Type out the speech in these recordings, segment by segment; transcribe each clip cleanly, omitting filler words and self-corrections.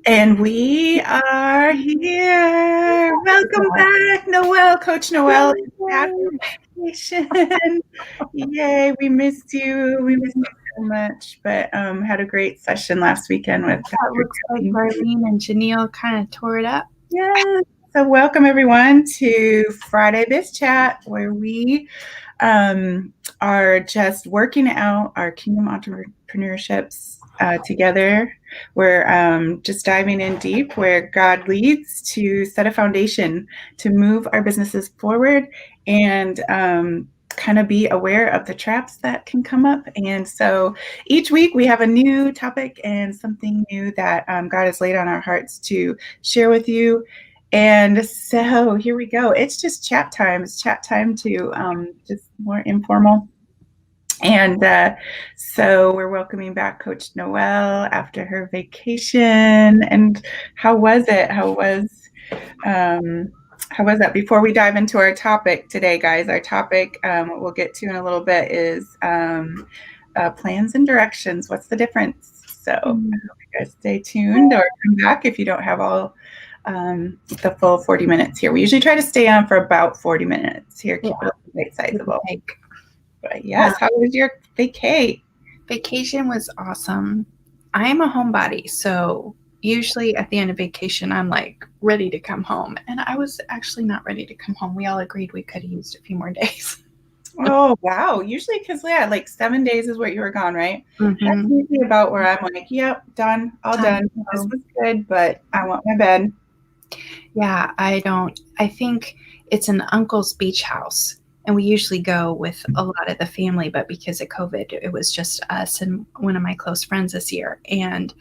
And we are here. Welcome back, Noelle. Coach Noelle is back from vacation. Yay, we missed you. We missed you so much, but had a great session last weekend with It looks like Darlene and Janelle kind of tore it up. Yeah. So welcome everyone to Friday Biz Chat, where we are just working out our kingdom entrepreneurships together. We're just diving in deep where God leads to set a foundation to move our businesses forward and kind of be aware of the traps that can come up. And so each week we have a new topic and something new that God has laid on our hearts to share with you. And so here we go. It's just chat time. It's chat time to just more informal. And so we're welcoming back Coach Noelle after her vacation. And how was it? How was that? Before we dive into our topic today, guys, our topic what we'll get to in a little bit is plans and directions. What's the difference? So I hope you guys stay tuned or come back if you don't have all the full 40 minutes here. We usually try to stay on for about 40 minutes here. Keep it bite sizable. But yes, how was your vacay? Vacation was awesome. I am a homebody, so usually at the end of vacation, I'm like ready to come home. And I was actually not ready to come home. We all agreed we could have used a few more days. Oh, wow. Usually, because like 7 days is what you were gone, right? Mm-hmm. That's usually about where I'm like, yep, done, all done. This was good, but I want my bed. Yeah, I think it's an uncle's beach house. And we usually go with a lot of the family, but because of COVID, it was just us and one of my close friends this year. And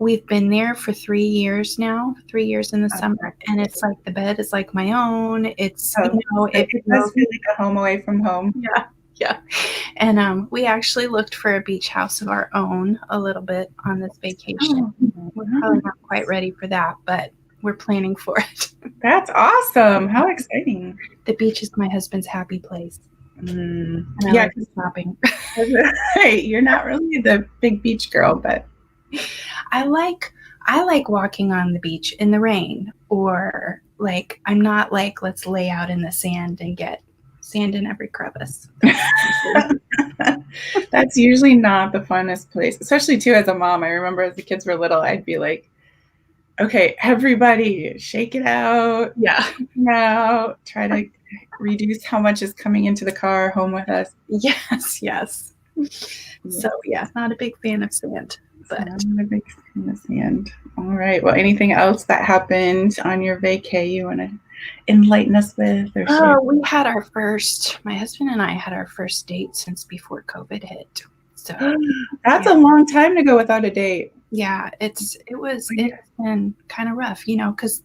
we've been there for 3 years now, 3 years in the summer. And it's like the bed is like my own. It's, it does feel like a home away from home. Yeah. And we actually looked for a beach house of our own a little bit on this vacation. We're probably not quite ready for that, but we're planning for it. That's awesome. How exciting. The beach is my husband's happy place. And I like shopping. Right. You're not really the big beach girl, but I like walking on the beach in the rain, or like I'm not like let's lay out in the sand and get sand in every crevice. That's usually not the funnest place, especially too as a mom. I remember as the kids were little, I'd be like, okay, everybody shake it out. Yeah. Now try to reduce how much is coming into the car home with us. Yes. So yeah, not a big fan of sand. But I'm a big fan of sand. All right. Well, anything else that happened on your vacay you want to enlighten us with or share? We had my husband and I had our first date since before COVID hit. So that's a long time to go without a date. Yeah, it's been kind of rough, because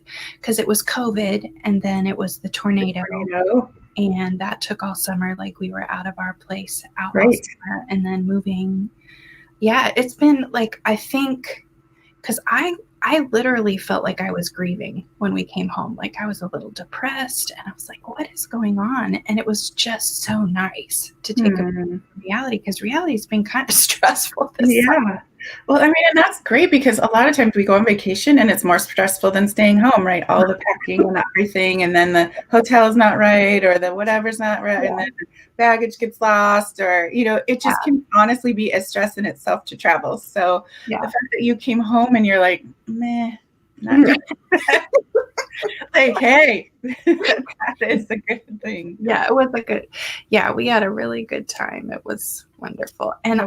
it was COVID and then it was the tornado. And that took all summer. Like we were out of our place all summer and then moving. Yeah, it's been like, I think, because I literally felt like I was grieving when we came home. Like I was a little depressed and I was like, what is going on? And it was just so nice to take a reality, because reality has been kind of stressful this summer. Well, I mean, and that's great because a lot of times we go on vacation and it's more stressful than staying home, right? All the packing and everything, and then the hotel is not right or the whatever's not right, and then the baggage gets lost, or, it just can honestly be a stress in itself to travel. So the fact that you came home and you're like, meh, not like, hey, that is a good thing. Yeah, it was we had a really good time. It was wonderful. And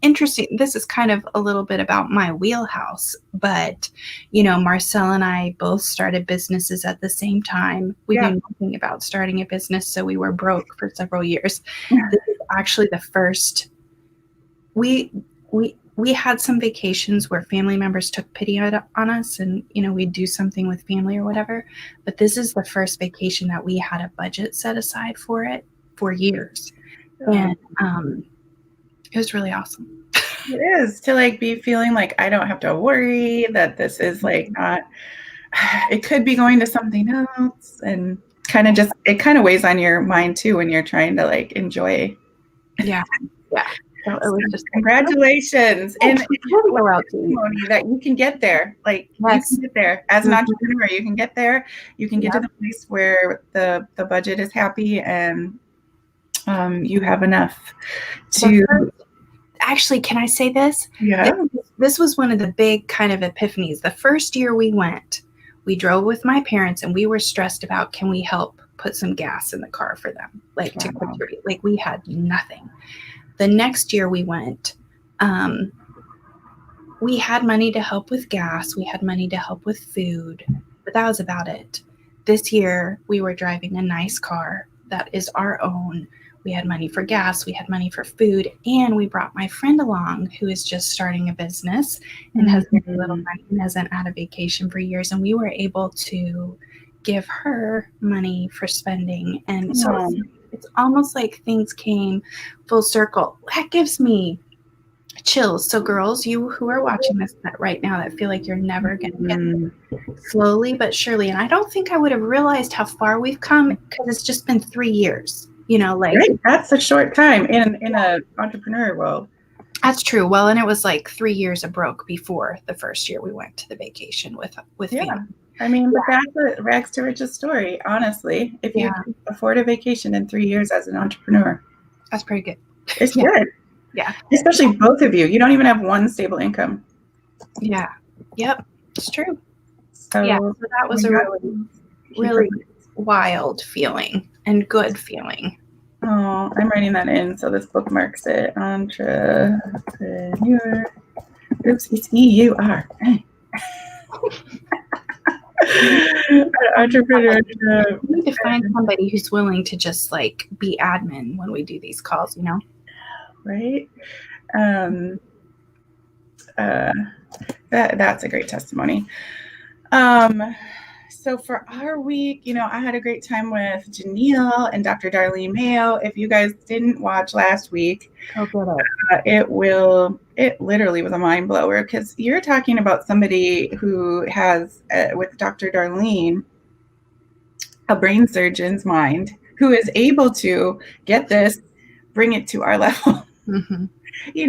interesting. This is kind of a little bit about my wheelhouse, but Marcel and I both started businesses at the same time. We knew nothing about starting a business, so we were broke for several years. This is actually the first. We had some vacations where family members took pity on us, and we'd do something with family or whatever. But this is the first vacation that we had a budget set aside for it for years, and it was really awesome. It is to be feeling like I don't have to worry that this is not, it could be going to something else, and it kind of weighs on your mind too when you're trying to enjoy. Yeah. So it was just congratulations. And testimony that you can get there. Like yes. You can get there as an entrepreneur. You can get there. You can get to the place where the budget is happy and you have enough to. Actually, can I say this? Yeah. This was one of the big kind of epiphanies. The first year we went, we drove with my parents and we were stressed about, can we help put some gas in the car for them? Like to contribute. Like we had nothing. The next year we went, we had money to help with gas. We had money to help with food, but that was about it. This year we were driving a nice car that is our own. We had money for gas, we had money for food, and we brought my friend along who is just starting a business and has very little money and hasn't had a vacation for years. And we were able to give her money for spending. And so it's almost like things came full circle. That gives me chills. So girls, you who are watching this right now that feel like you're never going to get there, slowly but surely. And I don't think I would have realized how far we've come because it's just been 3 years. Like that's a short time in a entrepreneur world. That's true. Well, and it was like 3 years of broke before the first year we went to the vacation with family. I mean, but that's a rags to riches story, honestly. If you can afford a vacation in 3 years as an entrepreneur, that's pretty good. It's good. Yeah. Especially both of you. You don't even have one stable income. Yeah. Yep. It's true. So that was a really wild feeling and good feeling. Oh, I'm writing that in, so this bookmarks it. Entrepreneur. Oops, it's E-U-R. Entrepreneur. We need to find somebody who's willing to just like be admin when we do these calls, Right? That's a great testimony. So for our week, I had a great time with Janelle and Dr. Darlene Mayo. If you guys didn't watch last week, it literally was a mind blower because you're talking about somebody who has, with Dr. Darlene, a brain surgeon's mind, who is able to get this, bring it to our level. Mm-hmm.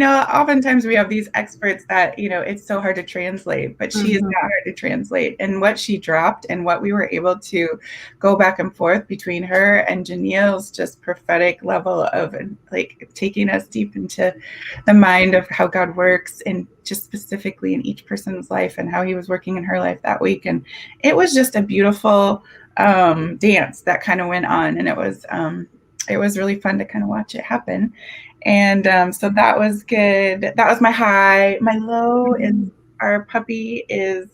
Oftentimes we have these experts that, it's so hard to translate, but she is not hard to translate. And what she dropped and what we were able to go back and forth between her and Janelle's just prophetic level of like taking us deep into the mind of how God works and just specifically in each person's life and how he was working in her life that week. And it was just a beautiful dance that kind of went on. And it was really fun to kind of watch it happen. And so that was good. That was my high. My low is our puppy is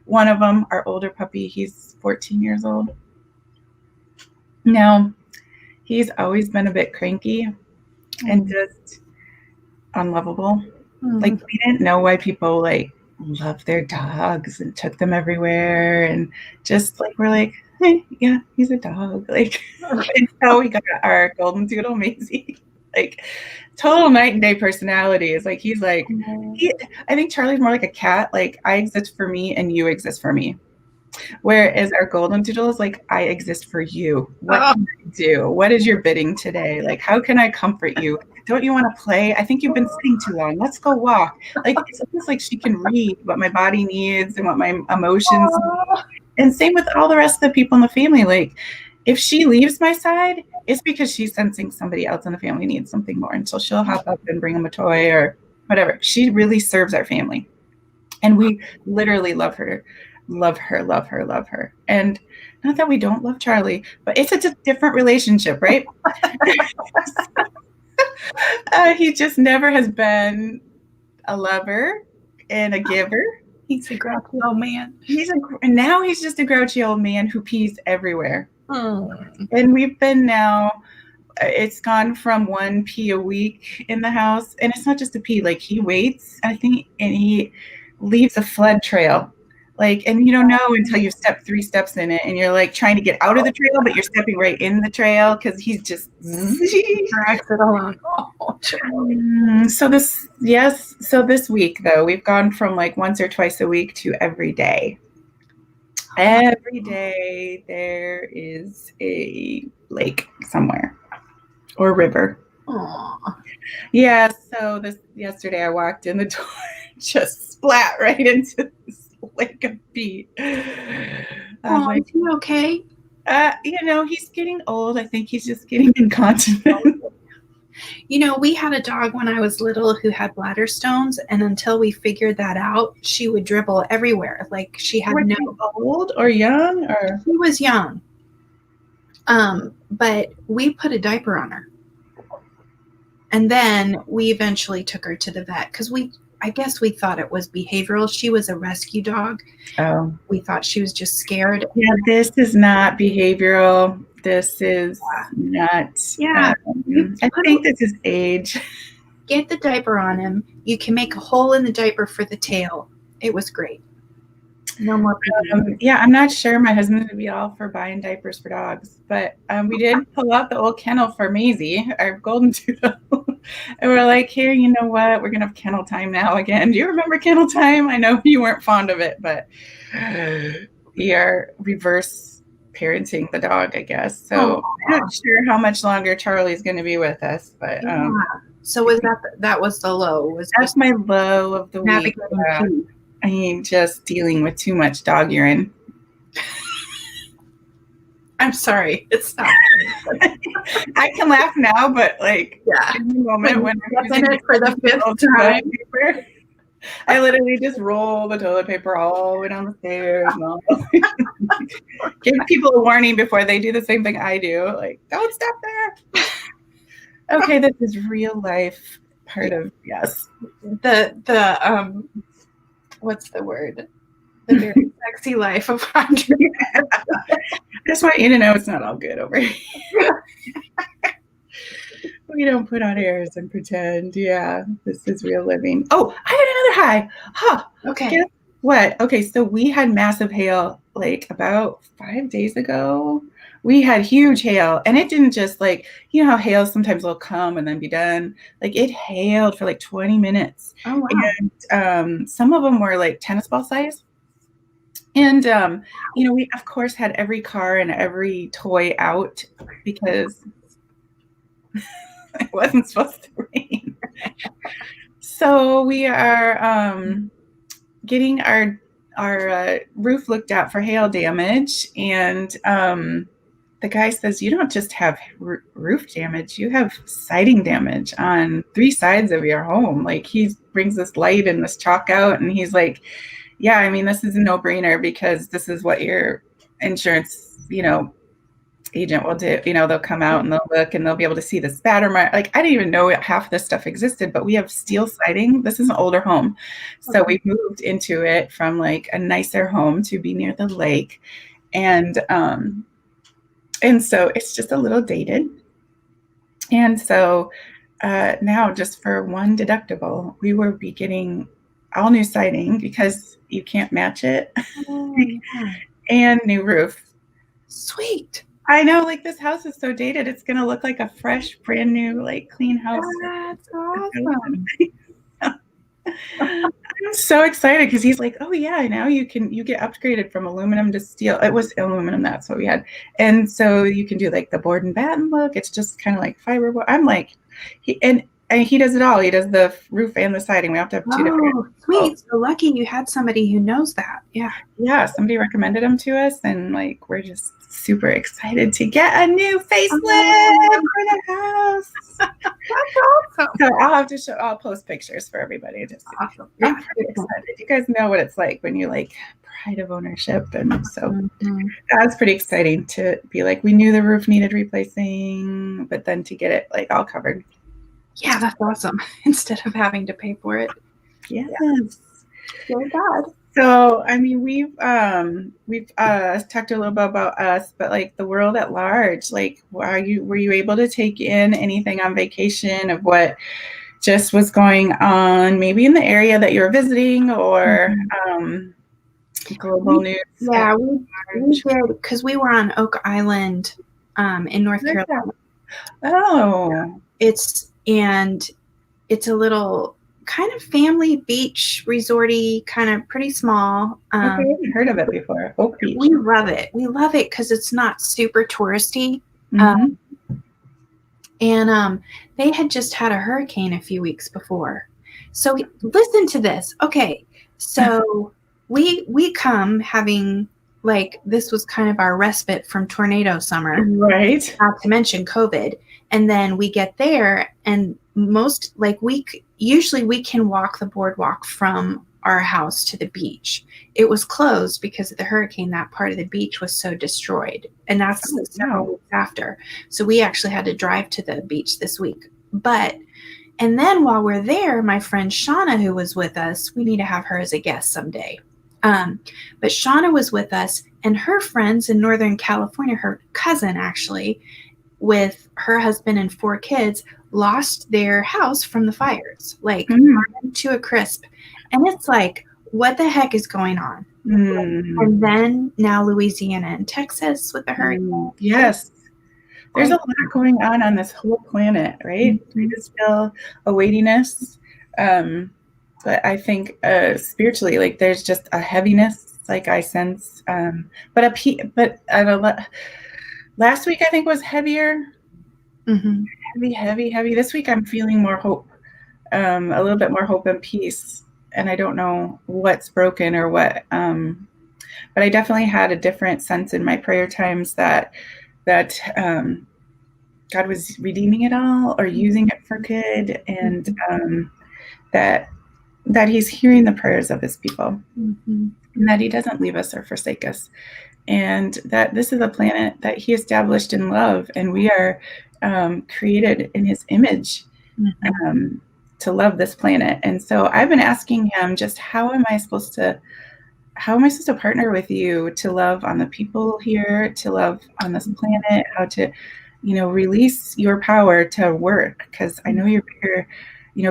one of them, our older puppy. He's 14 years old. Now, he's always been a bit cranky and just unlovable. Like, we didn't know why people love their dogs and took them everywhere. And just we're like, hey, yeah, he's a dog. And so we got our golden doodle, Maisie. Total night and day personalities. He's I think Charlie's more like a cat. I exist for me and you exist for me. Whereas our golden doodle is I exist for you. What can I do? What is your bidding today? How can I comfort you? Don't you want to play? I think you've been sitting too long. Let's go walk. It's almost like she can read what my body needs and what my emotions need. And same with all the rest of the people in the family. If she leaves my side, it's because she's sensing somebody else in the family needs something more. And so she'll hop up and bring them a toy or whatever. She really serves our family. And we literally love her. Love her, love her, love her. And not that we don't love Charlie, but it's a just different relationship, right? He just never has been a lover and a giver. He's a grouchy old man. Now he's just a grouchy old man who pees everywhere. And we've been it's gone from 1 pee a week in the house. And it's not just a pee, he waits, I think, and he leaves a flood trail. And you don't know until you step 3 steps in it and you're trying to get out of the trail, but you're stepping right in the trail because he's just drags it along. So this week though, we've gone from once or twice a week to every day. Every day there is a lake somewhere or river. Aww. Yeah, so yesterday I walked in the door, just splat right into this lake of pee. Oh, Like, is he okay? He's getting old. I think he's just getting incontinent. We had a dog when I was little who had bladder stones, and until we figured that out, she would dribble everywhere. Like she had Was he old or young, or She was young. But we put a diaper on her. And then we eventually took her to the vet because I guess we thought it was behavioral. She was a rescue dog. Oh. We thought she was just scared. Yeah, this is not behavioral. This is not. Yeah. I think this is age. Get the diaper on him. You can make a hole in the diaper for the tail. It was great. No more. Yeah, I'm not sure my husband would be all for buying diapers for dogs, but we did pull out the old kennel for Maisie, our golden doodle, and we're like, here, you know what? We're gonna have kennel time now again. Do you remember kennel time? I know you weren't fond of it, but we are reverse parenting the dog, I guess. So I'm not sure how much longer Charlie's going to be with us, but so was that was the low? That's my low of the week. I mean, just dealing with too much dog urine. I'm sorry, it's not. I can laugh now, but in the moment when I'm using it for the 5th time, paper, I literally just roll the toilet paper all the way down the stairs. Give people a warning before they do the same thing I do. Like, don't step there. Okay, this is real life part of yes. The what's the word? The very sexy life of Andrea. I just want you to know it's not all good over here. We don't put on airs and pretend. Yeah, this is real living. Oh, I had another high. Huh. Okay. Guess what? Okay, so we had massive hail about 5 days ago. We had huge hail, and it didn't just how hail sometimes will come and then be done. It hailed for 20 minutes. Oh, wow. And some of them were tennis ball size. And, we, of course, had every car and every toy out because it wasn't supposed to rain. So we are getting our roof looked at for hail damage. And the guy says, you don't just have roof damage, you have siding damage on 3 sides of your home. He brings this light and this chalk out, and he's like, yeah, I mean, this is a no-brainer because this is what your insurance, agent will do. They'll come out and they'll look and they'll be able to see the spatter mark. I didn't even know half of this stuff existed, but we have steel siding. This is an older home. So we moved into it from a nicer home to be near the lake. And so it's just a little dated. And so now just for one deductible, we will be getting all new siding because you can't match it. Oh, yeah. And new roof. Sweet. I know, this house is so dated. It's going to look like a fresh, brand new, clean house. That's awesome. I'm so excited because he's like, oh yeah, now you get upgraded from aluminum to steel. It was aluminum, that's what we had. And so you can do the board and batten look. It's just kind of like fiberboard. I'm like, he does it all. He does the roof and the siding. We have to have 2 different. Sweet. So lucky you had somebody who knows that. Yeah. Yeah. Somebody recommended him to us, and we're just super excited to get a new facelift for the house. That's awesome. So I'll post pictures for everybody. Awesome. I'm pretty excited. You guys know what it's like when you pride of ownership, and so that's pretty exciting to be we knew the roof needed replacing, but then to get it all covered. Yeah, that's awesome. Instead of having to pay for it. Yes. Thank God. So, I mean, we've talked a little bit about us, but the world at large, were you able to take in anything on vacation of what just was going on, maybe in the area that you're visiting, or global news? Yeah, we did, because we were on Oak Island in North Carolina. Oh. It's a little kind of family beach resorty, kind of pretty small. I haven't heard of it before. Oak Beach. We love it. We love it because it's not super touristy. And they had just had a hurricane a few weeks before. So listen to this. Okay, so we come having, like, this was kind of our respite from tornado summer, Right. not to mention COVID. And then we get there, and most, like, usually we can walk the boardwalk from our house to the beach. It was closed because of the hurricane. That part of the beach was so destroyed, and that's several weeks after. So we actually had to drive to the beach this week. And then while we're there, my friend Shauna, who was with us, we need to have her as a guest someday. But Shauna was with us, and her friends in Northern California, her cousin actually, with her husband and 4 kids, lost their house from the fires, like to a crisp. And it's like, what the heck is going on? And then now Louisiana and Texas with the hurricane. Yes. There's a lot going on this whole planet, right? I just feel a weightiness. But I think spiritually, like, there's just a heaviness, like I sense. But last week I think was heavier. Heavy. This week I'm feeling more hope, a little bit more hope and peace. And I don't know what's broken or what. But I definitely had a different sense in my prayer times that God was redeeming it all or using it for good, and that He's hearing the prayers of His people, and that He doesn't leave us or forsake us, and that this is a planet that He established in love, and we are created in His image to love this planet. And so I've been asking Him, just how am I supposed to partner with You to love on the people here, to love on this planet, how to release Your power to work, because I know You're bigger.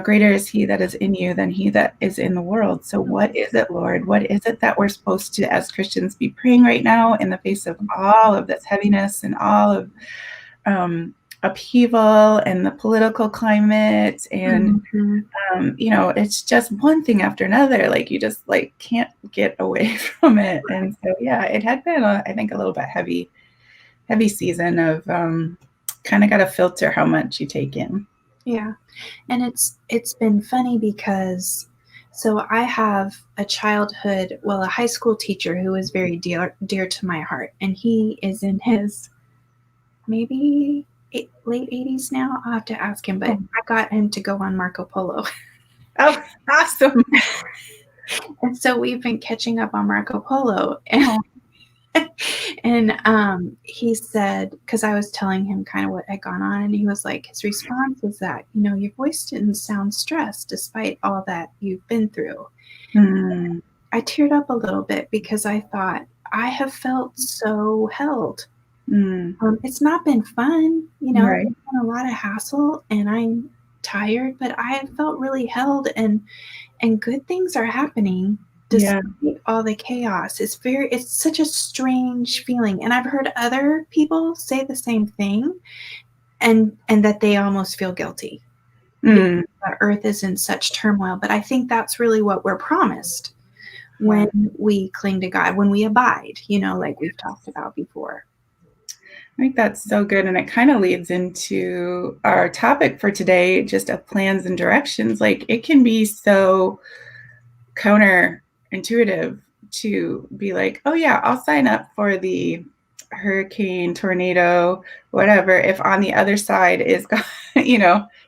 Greater is He that is in you than he that is in the world. So what is it, Lord? What is it that we're supposed to, as Christians, be praying right now in the face of all of this heaviness and all of upheaval and the political climate? And, it's just one thing after another. Like, you just can't get away from it. And so, yeah, it had been, I think, a little bit heavy season of kind of got to filter how much you take in. Yeah. And it's been funny because, so I have a high school teacher who is very dear to my heart, and he is in his maybe late 80s now. I'll have to ask him, but I got him to go on Marco Polo. Oh, awesome. And so we've been catching up on Marco Polo, and he said, because I was telling him kind of what had gone on, and he was like, his response was that, your voice didn't sound stressed despite all that you've been through. I teared up a little bit because I thought, I have felt so held. It's not been fun, Right. It's been a lot of hassle, and I'm tired, but I have felt really held, and good things are happening despite all the chaos. It's such a strange feeling. And I've heard other people say the same thing, and that they almost feel guilty. The earth is in such turmoil. But I think that's really what we're promised when we cling to God, when we abide, like we've talked about before. I think that's so good. And it kind of leads into our topic for today, just of plans and directions. Like, it can be so counterintuitive to be like, oh yeah, I'll sign up for the hurricane, tornado, whatever, if on the other side is,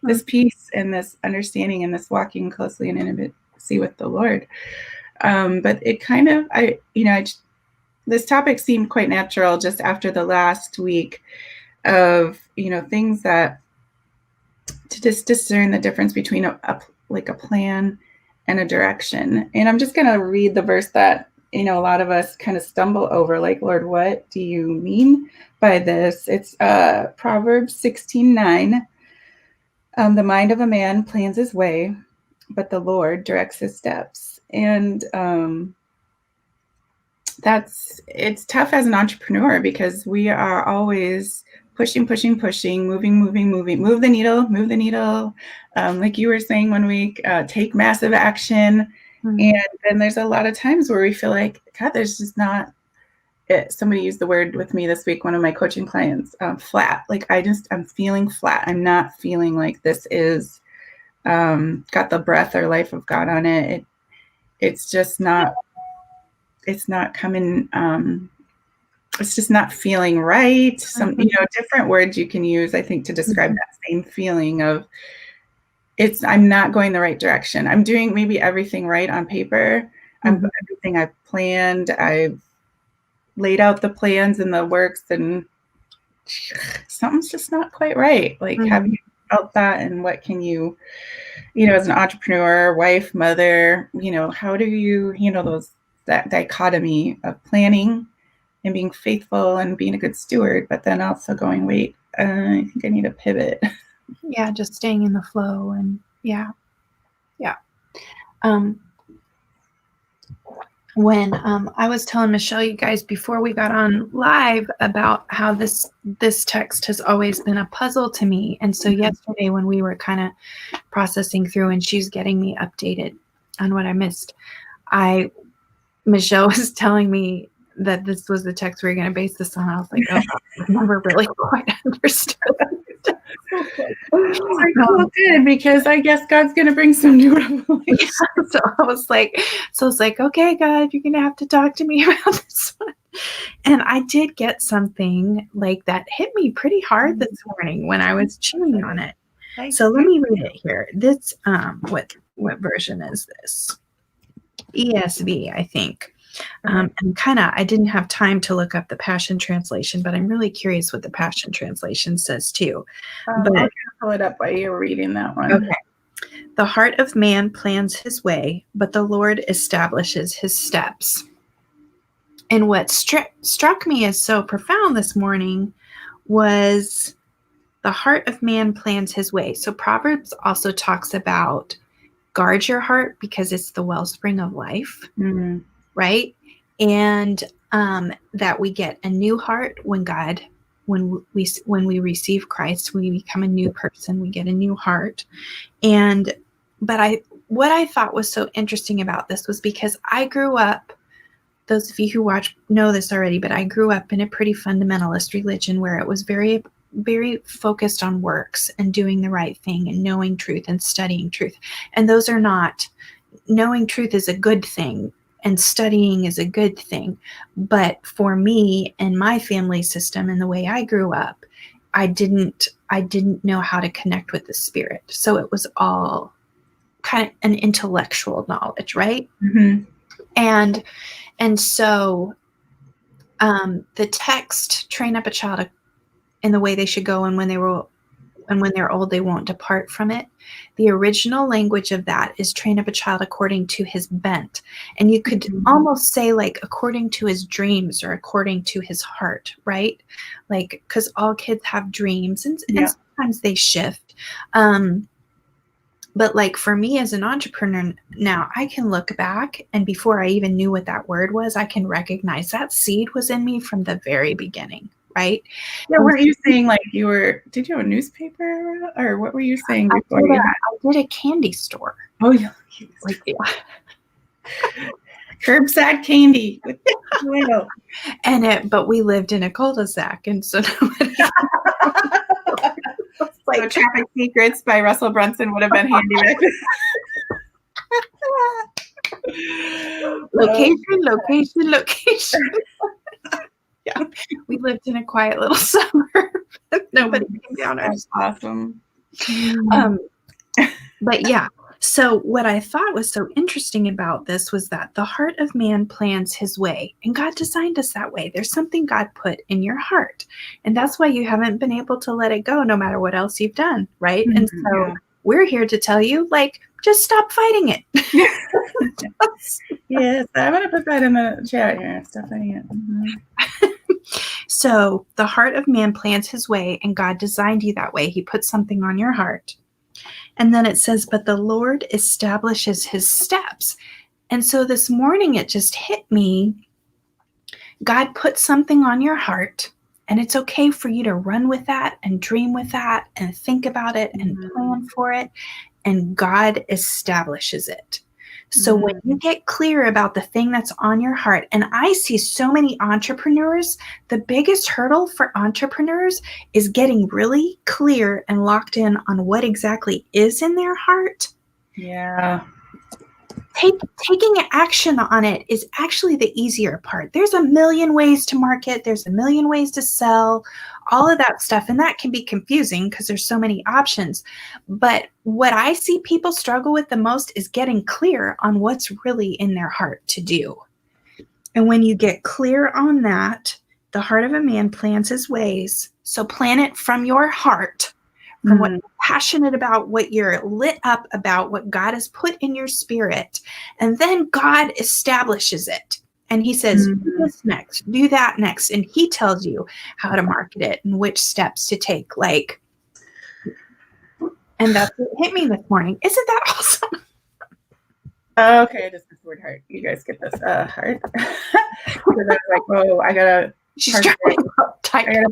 this peace and this understanding and this walking closely in intimacy with the Lord. But it kind of, this topic seemed quite natural just after the last week of, things that, to just discern the difference between a plan and a direction. And I'm just going to read the verse that, a lot of us kind of stumble over, like, Lord, what do you mean by this? It's Proverbs 16:9. The mind of a man plans his way, but the Lord directs his steps. And it's tough as an entrepreneur, because we are always pushing, moving, move the needle. Like you were saying one week, take massive action. And then there's a lot of times where we feel like, God, there's just not, somebody used the word with me this week, one of my coaching clients, flat. Like I'm feeling flat. I'm not feeling like this is got the breath or life of God on it. It's just not, it's not coming, it's just not feeling right. Some, different words you can use, I think, to describe that same feeling of I'm not going the right direction. I'm doing maybe everything right on paper. Everything I've planned, I've laid out the plans and the works, and something's just not quite right. Like, have you felt that? And what can you, as an entrepreneur, wife, mother, how do you handle that dichotomy of planning and being faithful and being a good steward, but then also going, wait, I think I need to pivot. Yeah, just staying in the flow. And yeah. When I was telling Michelle, you guys, before we got on live, about how this text has always been a puzzle to me. And so yesterday, when we were kind of processing through and she's getting me updated on what I missed, Michelle was telling me that this was the text we were going to base this on. I was like, oh, I've never really quite understood. Good, because I guess God's going to bring some new revelation. So I was like, okay, God, you're going to have to talk to me about this one. And I did get something like that hit me pretty hard this morning when I was chewing on it. So let me read it here. This, what version is this? ESV, I think. And I didn't have time to look up the Passion Translation, but I'm really curious what the Passion Translation says too. But I'll pull it up while you're reading that one. Okay. The heart of man plans his way, but the Lord establishes his steps. And what struck me as so profound this morning was the heart of man plans his way. So Proverbs also talks about guard your heart because it's the wellspring of life. Right? And that we get a new heart when we receive Christ, we become a new person, we get a new heart. But what I thought was so interesting about this was because I grew up, those of you who watch know this already, but I grew up in a pretty fundamentalist religion where it was very, very focused on works and doing the right thing and knowing truth and studying truth. And those are not, knowing truth is a good thing. And studying is a good thing. But for me and my family system and the way I grew up, I didn't know how to connect with the Spirit. So it was all kind of an intellectual knowledge, right? And so the text, train up a child in the way they should go, and when they're old, they won't depart from it. The original language of that is train up a child according to his bent. And you could almost say like according to his dreams or according to his heart, right? Like, because all kids have dreams and sometimes they shift. But like for me as an entrepreneur now, I can look back, and before I even knew what that word was, I can recognize that seed was in me from the very beginning. Right? Yeah, weren't you saying like did you have a newspaper, or what were you saying before? I did a candy store. Oh, yeah. Curbside candy with oil. But we lived in a cul-de-sac, and so nobody like so Traffic Secrets by Russell Brunson would have been handy back then. Location. Yeah. We lived in a quiet little suburb. Nobody came down. That's awesome. But yeah, so what I thought was so interesting about this was that the heart of man plans his way, and God designed us that way. There's something God put in your heart, and that's why you haven't been able to let it go no matter what else you've done, right? And so we're here to tell you, like, just stop fighting it. Yes, I'm going to put that in the chat here. Stop fighting it. So the heart of man plans his way, and God designed you that way. He put something on your heart. And then it says, but the Lord establishes his steps. And so this morning it just hit me. God put something on your heart, and it's okay for you to run with that and dream with that and think about it and plan for it. And God establishes it. So when you get clear about the thing that's on your heart, and I see so many entrepreneurs, the biggest hurdle for entrepreneurs is getting really clear and locked in on what exactly is in their heart. Yeah. Taking action on it is actually the easier part. There's a million ways to market. There's a million ways to sell, all of that stuff. And that can be confusing because there's so many options. But what I see people struggle with the most is getting clear on what's really in their heart to do. And when you get clear on that, the heart of a man plans his ways. So plan it from your heart, from what you're passionate about, what you're lit up about, what God has put in your spirit. And then God establishes it. And he says, do this next, do that next. And he tells you how to market it and which steps to take. And that's what hit me this morning. Isn't that awesome? Okay, I just missed the word heart. You guys get this heart. Because I was like, oh, I gotta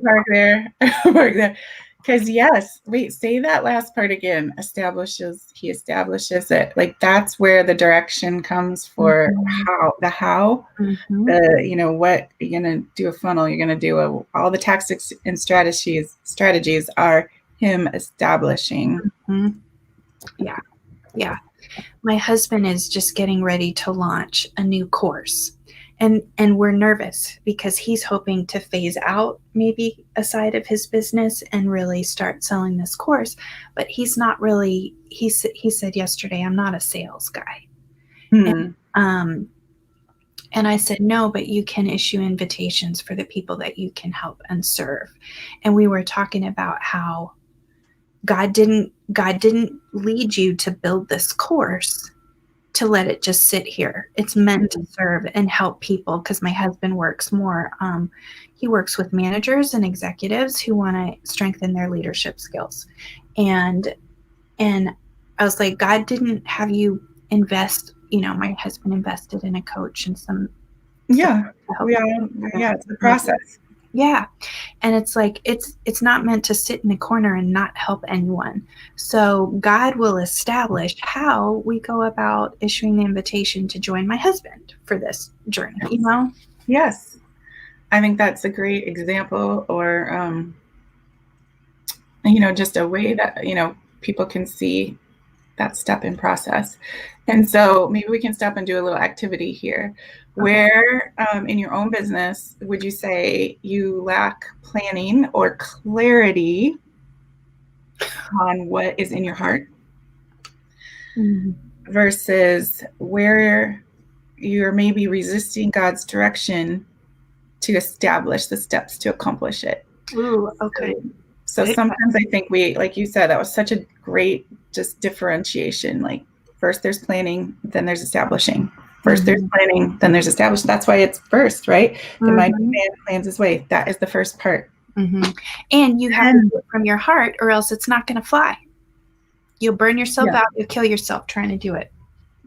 park there. Park there. Because yes, wait, say that last part again. He establishes it. Like that's where the direction comes for how, what you're gonna do a funnel, you're gonna do all the tactics and strategies are him establishing. Yeah. My husband is just getting ready to launch a new course. And we're nervous because he's hoping to phase out maybe a side of his business and really start selling this course. But he's not really, he said yesterday, I'm not a sales guy. And I said, no, but you can issue invitations for the people that you can help and serve. And we were talking about how God didn't lead you to build this course to let it just sit here. It's meant to serve and help people, because my husband works more. He works with managers and executives who want to strengthen their leadership skills. And I was like, God didn't have you invest, my husband invested in a coach and some. Yeah. It's the process. Yeah. And it's like, it's not meant to sit in the corner and not help anyone. So God will establish how we go about issuing the invitation to join my husband for this journey, Yes. I think that's a great example, or, just a way that, people can see that step in process. And so maybe we can stop and do a little activity here. Where in your own business would you say you lack planning or clarity on what is in your heart versus where you're maybe resisting God's direction to establish the steps to accomplish it? Ooh, okay. So sometimes I think like you said, that was such a great just differentiation. Like first there's planning, then there's establishing. First there's planning, then there's establishing. That's why it's first, right? The mighty man plans his way. That is the first part. And you have to do it from your heart, or else it's not going to fly. You'll burn yourself out. You'll kill yourself trying to do it.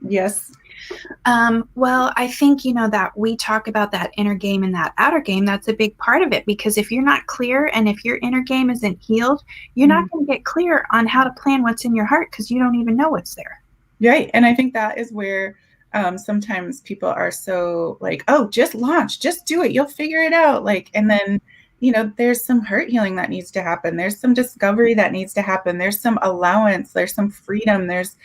Yes. Well, I think, that we talk about that inner game and that outer game. That's a big part of it, because if you're not clear and if your inner game isn't healed, you're not going to get clear on how to plan what's in your heart, because you don't even know what's there. Right. And I think that is where sometimes people are so like, oh, just launch, just do it. You'll figure it out. And then, there's some hurt healing that needs to happen. There's some discovery that needs to happen. There's some allowance. There's some freedom. There's,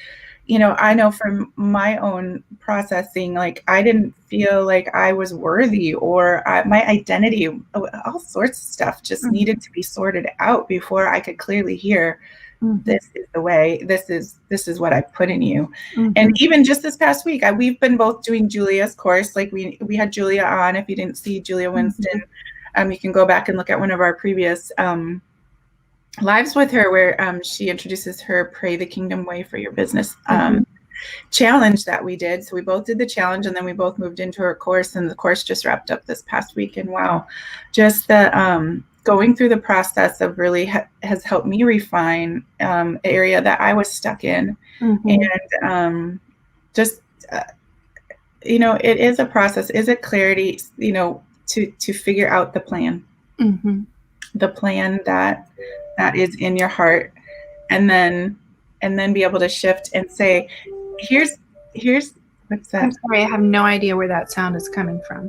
I know from my own processing, I didn't feel like I was worthy, or my identity, all sorts of stuff just needed to be sorted out before I could clearly hear, this is the way, this is what I put in you. And even just this past week, we've been both doing Julia's course. We had Julia on. If you didn't see Julia Winston, you can go back and look at one of our previous lives with her, where she introduces her Pray the Kingdom Way for Your Business challenge that we did. So we both did the challenge, and then we both moved into her course, and the course just wrapped up this past week. And wow, just the going through the process of really has helped me refine an area that I was stuck in. And it is a process. Is it clarity, to figure out the plan, the plan that is in your heart, and then be able to shift and say, here's What's that? I'm sorry, I have no idea where that sound is coming from.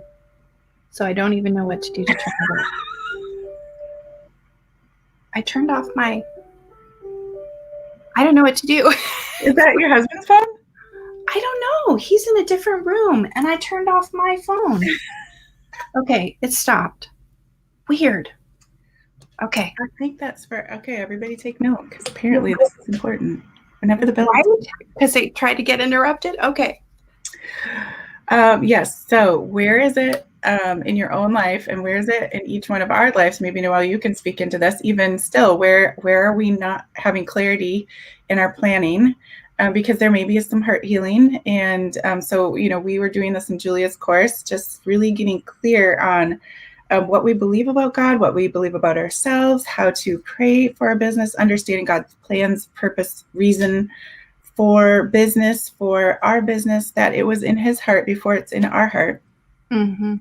So I don't even know what to do to turn it off. I turned off my... I don't know what to do. Is that your husband's phone? I don't know. He's in a different room, and I turned off my phone. Okay, it stopped. Weird. Okay. I think that's for, okay, everybody take note, because apparently this is important. Whenever the bell... Right? Because they tried to get interrupted? Okay. Yes. So where is it in your own life, and where is it in each one of our lives? Maybe, Noelle, you can speak into this. Even still, where are we not having clarity in our planning? Because there maybe is some heart healing. And so, you know, we were doing this in Julia's course, just really getting clear on what we believe about God, what we believe about ourselves, how to pray for our business, understanding God's plans, purpose, reason for business, for our business, that it was in his heart before it's in our heart. Mm-hmm.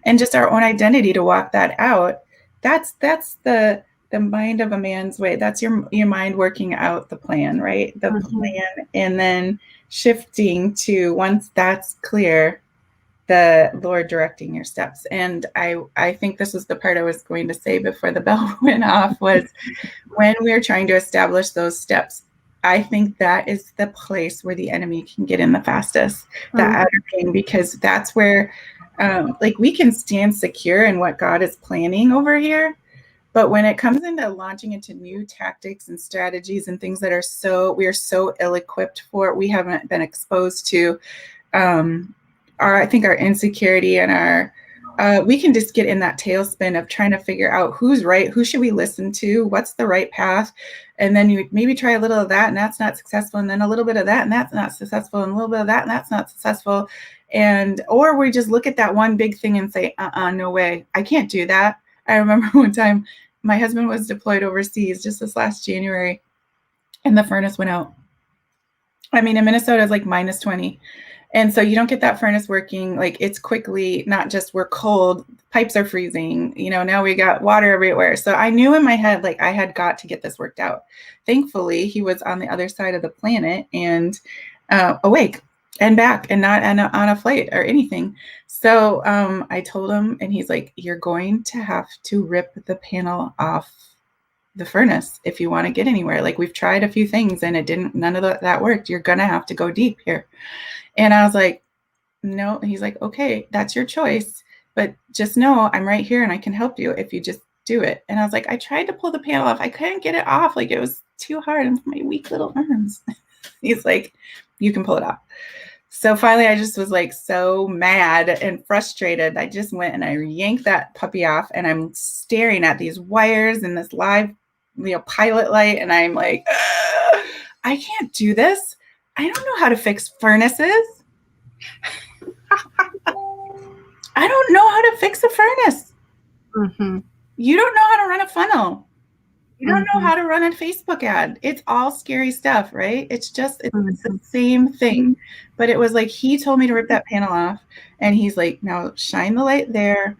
And just our own identity to walk that out. That's the mind of a man's way. That's your mind working out the plan, right? The plan, and then shifting to, once that's clear, the Lord directing your steps. And I think this was the part I was going to say before the bell went off, was when we're trying to establish those steps, I think that is the place where the enemy can get in the fastest, the outer ring, because that's where like we can stand secure in what God is planning over here. But when it comes into launching into new tactics and strategies and things that are we are so ill-equipped for, we haven't been exposed to, I think our insecurity and our we can just get in that tailspin of trying to figure out who's right, who should we listen to, what's the right path, and then you maybe try a little of that and that's not successful, and then a little bit of that and that's not successful, and a little bit of that and that's not successful, and or we just look at that one big thing and say, no way, I can't do that. I remember one time my husband was deployed overseas just this last January, and the furnace went out. I mean, in Minnesota, it's like minus 20. And so you don't get that furnace working. Like, it's quickly, not just we're cold, pipes are freezing, you know, now we got water everywhere. So I knew in my head, like, I had got to get this worked out. Thankfully, he was on the other side of the planet and awake and back and not on a flight or anything. So I told him, and he's like, you're going to have to rip the panel off the furnace if you want to get anywhere. Like, we've tried a few things and none of that worked. You're going to have to go deep here. And I was like, no. He's like, okay, that's your choice, but just know I'm right here and I can help you if you just do it. And I was like, I tried to pull the panel off. I couldn't get it off. Like, it was too hard and my weak little arms. He's like, you can pull it off. So finally, I just was like so mad and frustrated. I just went and I yanked that puppy off, and I'm staring at these wires and this live, pilot light. And I'm like, I can't do this. I don't know how to fix furnaces. I don't know how to fix a furnace. Mm-hmm. You don't know how to run a funnel. You don't know how to run a Facebook ad. It's all scary stuff, right? It's the same thing. But it was like, he told me to rip that panel off, and he's like, now shine the light there.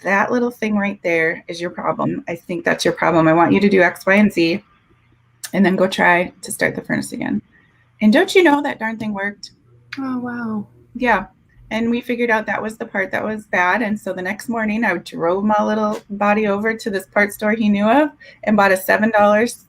That little thing right there is your problem. I think that's your problem. I want you to do X, Y, and Z, and then go try to start the furnace again. And don't you know that darn thing worked? Oh, wow. Yeah. And we figured out that was the part that was bad. And so the next morning, I drove my little body over to this part store he knew of and bought a $7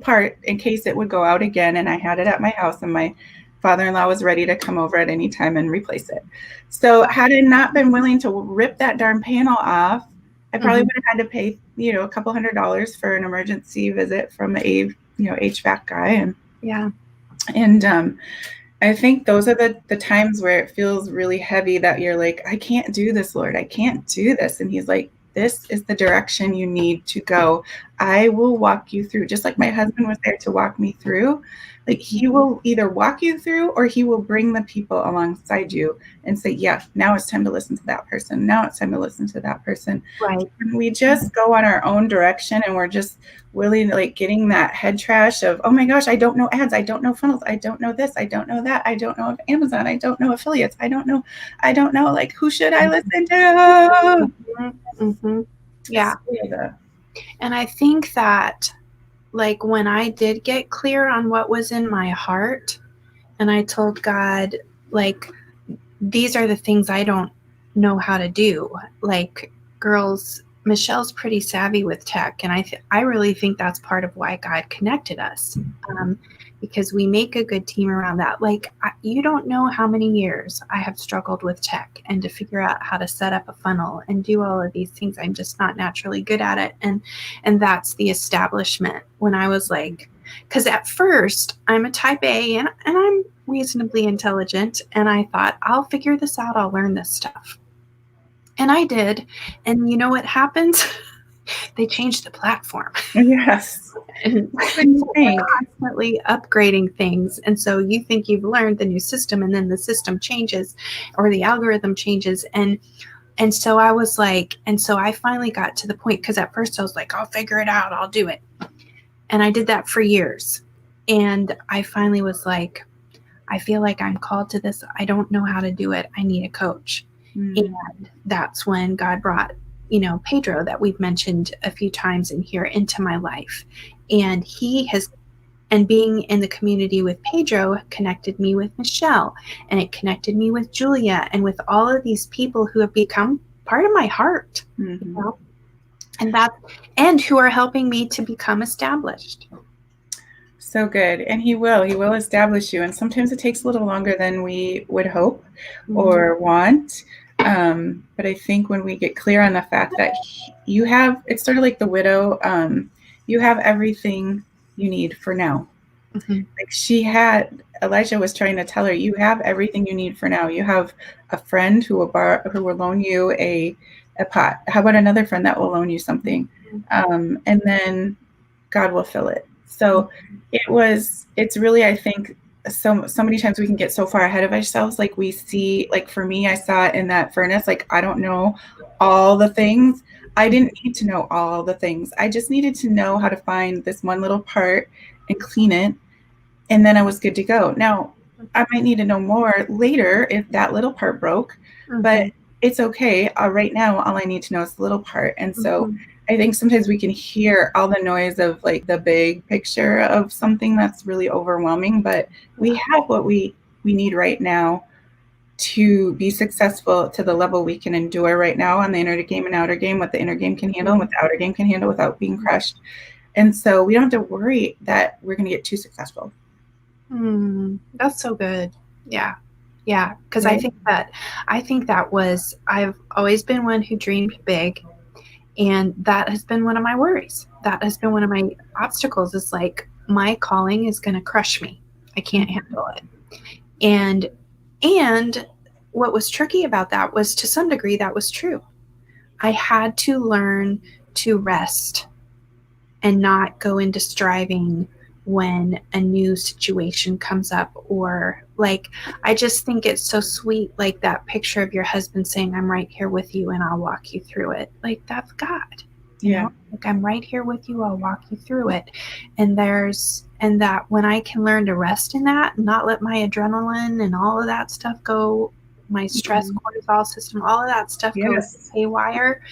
part in case it would go out again. And I had it at my house, and my father-in-law was ready to come over at any time and replace it. So had I not been willing to rip that darn panel off, I probably would have had to pay, a couple $100 for an emergency visit from a, HVAC guy. And yeah. And I think those are the times where it feels really heavy, that you're like, I can't do this, Lord. I can't do this. And he's like, this is the direction you need to go. I will walk you through, just like my husband was there to walk me through. Like, he will either walk you through, or he will bring the people alongside you and say, yeah, now it's time to listen to that person. Now it's time to listen to that person. Right. And we just go on our own direction, and we're just willing, like, getting that head trash of, oh my gosh, I don't know ads. I don't know funnels. I don't know this. I don't know that. I don't know of Amazon. I don't know affiliates. I don't know. Like, who should I listen to? Mm-hmm. Yeah. And I think that, when I did get clear on what was in my heart, and I told God, like, these are the things I don't know how to do. Like, girls, Michelle's pretty savvy with tech, and I really think that's part of why God connected us, because we make a good team around that. Like, you don't know how many years I have struggled with tech and to figure out how to set up a funnel and do all of these things. I'm just not naturally good at it, and that's the establishment when I was like, because at first I'm a type A and I'm reasonably intelligent, and I thought, I'll figure this out, I'll learn this stuff. And I did. And you know what happens? They changed the platform. Yes. And they're constantly upgrading things. And so you think you've learned the new system, and then the system changes or the algorithm changes. And so I was like, and so I finally got to the point, because at first I was like, I'll figure it out, I'll do it. And I did that for years. And I finally was like, I feel like I'm called to this. I don't know how to do it. I need a coach. And that's when God brought, Pedro, that we've mentioned a few times in here, into my life. And being in the community with Pedro connected me with Michelle, and it connected me with Julia, and with all of these people who have become part of my heart, and who are helping me to become established. So good. And he will establish you. And sometimes it takes a little longer than we would hope or want. But I think when we get clear on the fact that you have, it's sort of like the widow, you have everything you need for now. Like Elijah was trying to tell her, you have everything you need for now. You have a friend who will loan you a pot. How about another friend that will loan you something? And then God will fill it. So it's really, I think, so many times we can get so far ahead of ourselves. Like we see, like for me, I saw it in that furnace. Like, I don't know all the things. I didn't need to know all the things. I just needed to know how to find this one little part and clean it. And then I was good to go. Now, I might need to know more later if that little part broke, but it's okay. Right now, all I need to know is the little part. And so I think sometimes we can hear all the noise of like the big picture of something that's really overwhelming, but we have what we need right now to be successful to the level we can endure right now on the inner game and outer game, what the inner game can handle and what the outer game can handle without being crushed. And so we don't have to worry that we're going to get too successful. That's so good. Yeah. Because I think that was, I've always been one who dreamed big. And that has been one of my worries. That has been one of my obstacles, is like, my calling is going to crush me. I can't handle it. And what was tricky about that was, to some degree, that was true. I had to learn to rest and not go into striving when a new situation comes up. Or like, I just think it's so sweet, like that picture of your husband saying, I'm right here with you and I'll walk you through it. Like, that's God, you know, like, I'm right here with you, I'll walk you through it. And that when I can learn to rest in that, and not let my adrenaline and all of that stuff go, my stress cortisol system, all of that stuff go haywire.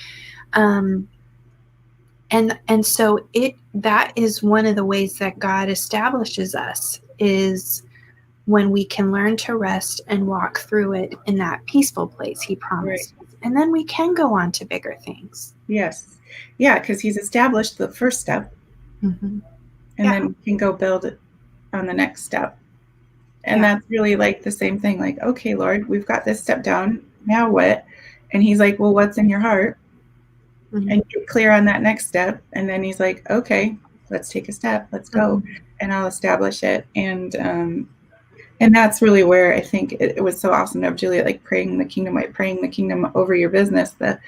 And so that is one of the ways that God establishes us, is when we can learn to rest and walk through it in that peaceful place He promised. And then we can go on to bigger things. Yes. Yeah, because He's established the first step. And then we can go build it on the next step. And that's really like the same thing. Like, okay, Lord, we've got this step down. Now what? And He's like, well, what's in your heart? And get clear on that next step. And then He's like, okay, let's take a step. Let's go. And I'll establish it. And that's really where I think it was so awesome to have Julia, like, praying the kingdom over your business. That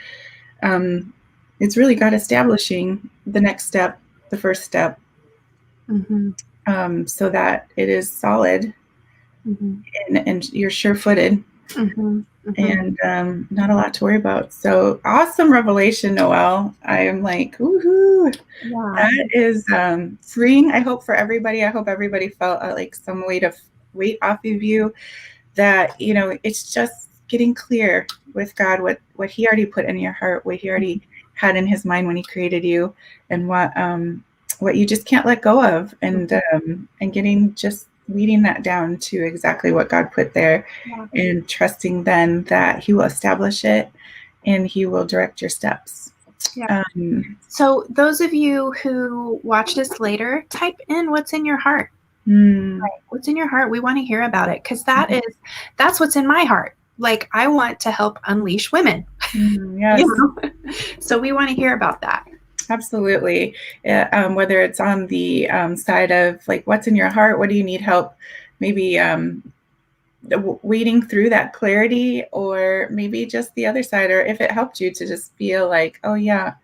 it's really God establishing the next step, the first step, so that it is solid and you're sure-footed. And not a lot to worry about. So awesome revelation, Noelle. I am like, woohoo! That is freeing, I hope, for everybody. I hope everybody felt like some weight off of you. That, you know, it's just getting clear with God what He already put in your heart, what He already had in His mind when He created you, and what you just can't let go of, and getting just weeding that down to exactly what God put there, and trusting then that He will establish it and He will direct your steps. So those of you who watch this later, type in what's in your heart. Right. What's in your heart? We want to hear about it, because that's what's in my heart. Like, I want to help unleash women. Yes. So we want to hear about that. Absolutely. Whether it's on the side of like, what's in your heart? What do you need help? Maybe wading through that clarity, or maybe just the other side, or if it helped you to just feel like, oh yeah,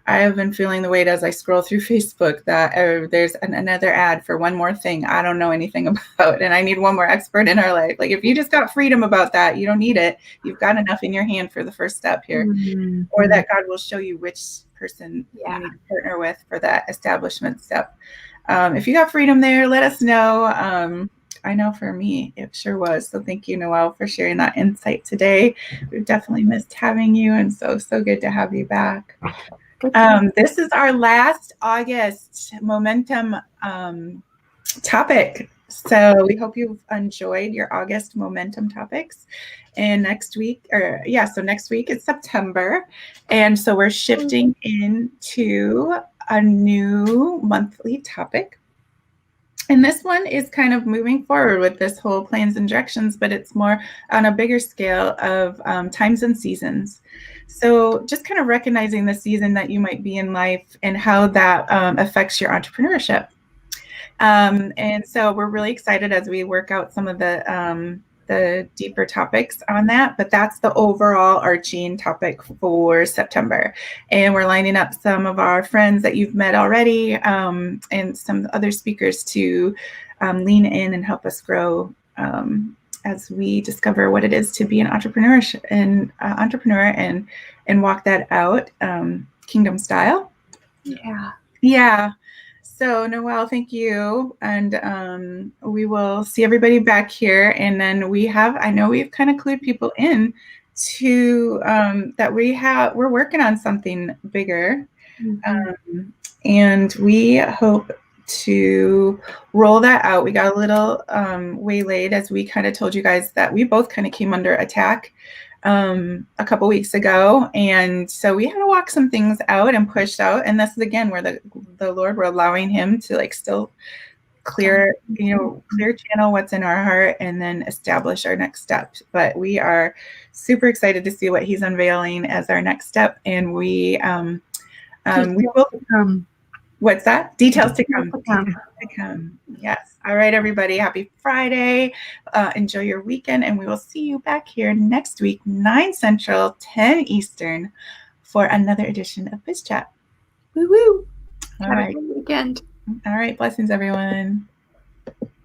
I have been feeling the weight as I scroll through Facebook that there's another ad for one more thing I don't know anything about, and I need one more expert in our life. Like, if you just got freedom about that, you don't need it. You've got enough in your hand for the first step here. Or that God will show you which person you need to partner with for that establishment step. If you got freedom there, let us know. I know for me, it sure was. So thank you, Noelle, for sharing that insight today. We've definitely missed having you, and so good to have you back. This is our last August momentum topic. So we hope you've enjoyed your August momentum topics. And next week it's September. And so we're shifting into a new monthly topic. And this one is kind of moving forward with this whole plans and directions, but it's more on a bigger scale of times and seasons. So just kind of recognizing the season that you might be in life and how that affects your entrepreneurship. And so we're really excited as we work out some of the deeper topics on that, but that's the overall arching topic for September. And we're lining up some of our friends that you've met already, and some other speakers to lean in and help us grow as we discover what it is to be an entrepreneur and walk that out kingdom style. Yeah. So, Noelle, thank you. And we will see everybody back here. And then I know we've kind of clued people in to that we're working on something bigger. And we hope to roll that out. We got a little waylaid, as we kind of told you guys that we both kind of came under attack a couple weeks ago, and so we had to walk some things out and push out. And this is again where the Lord, we're allowing Him to like still clear channel what's in our heart and then establish our next step. But we are super excited to see what He's unveiling as our next step, and we will. What's that? Details to come. Details to come. Yes. All right, everybody. Happy Friday. Enjoy your weekend, and we will see you back here next week, 9 Central, 10 Eastern, for another edition of Biz Chat. Woo woo. Have a good weekend. All right. Blessings, everyone.